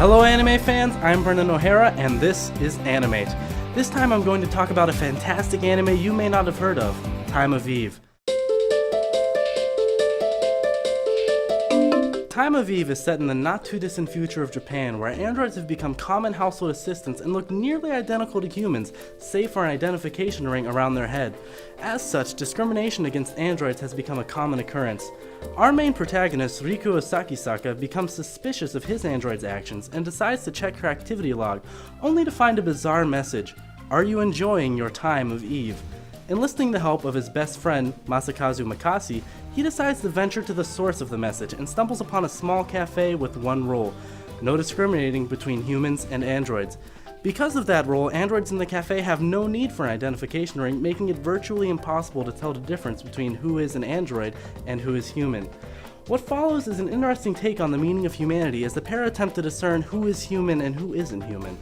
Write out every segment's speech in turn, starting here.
Hello anime fans, I'm Brendan O'Hara and this is Animate. This time I'm going to talk about a fantastic anime you may not have heard of, Time of Eve. Time of Eve is set in the not-too-distant future of Japan, where androids have become common household assistants and look nearly identical to humans, save for an identification ring around their head. As such, discrimination against androids has become a common occurrence. Our main protagonist, Riku Sakisaka, becomes suspicious of his android's actions and decides to check her activity log, only to find a bizarre message: "Are you enjoying your time of Eve?" Enlisting the help of his best friend, Masakazu Makasi, he decides to venture to the source of the message and stumbles upon a small cafe with one rule: no discriminating between humans and androids. Because of that rule, androids in the cafe have no need for an identification ring, making it virtually impossible to tell the difference between who is an android and who is human. What follows is an interesting take on the meaning of humanity as the pair attempt to discern who is human and who isn't human.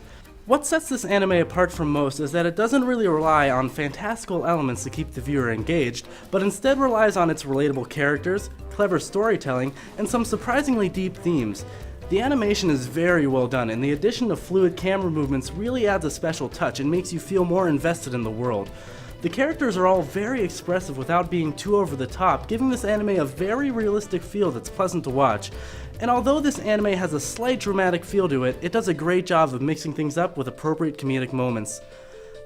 What sets this anime apart from most is that it doesn't really rely on fantastical elements to keep the viewer engaged, but instead relies on its relatable characters, clever storytelling, and some surprisingly deep themes. The animation is very well done, and the addition of fluid camera movements really adds a special touch and makes you feel more invested in the world. The characters are all very expressive without being too over the top, giving this anime a very realistic feel that's pleasant to watch. And although this anime has a slight dramatic feel to it, it does a great job of mixing things up with appropriate comedic moments.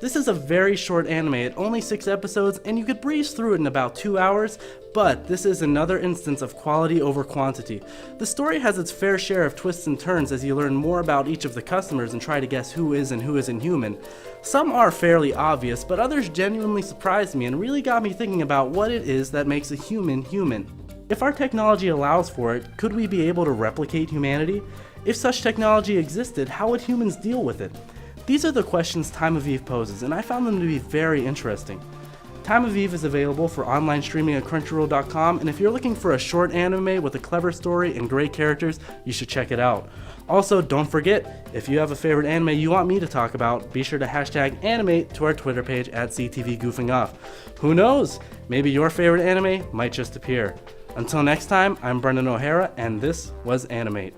This is a very short anime at only 6 episodes, and you could breeze through it in about 2 hours, but this is another instance of quality over quantity. The story has its fair share of twists and turns as you learn more about each of the customers and try to guess who is and who isn't human. Some are fairly obvious, but others genuinely surprised me and really got me thinking about what it is that makes a human human. If our technology allows for it, could we be able to replicate humanity? If such technology existed, how would humans deal with it? These are the questions Time of Eve poses, and I found them to be very interesting. Time of Eve is available for online streaming at Crunchyroll.com, and if you're looking for a short anime with a clever story and great characters, you should check it out. Also, don't forget, if you have a favorite anime you want me to talk about, be sure to hashtag Animate to our Twitter page at CTV Goofing Off. Who knows? Maybe your favorite anime might just appear. Until next time, I'm Brendan O'Hara, and this was Animate.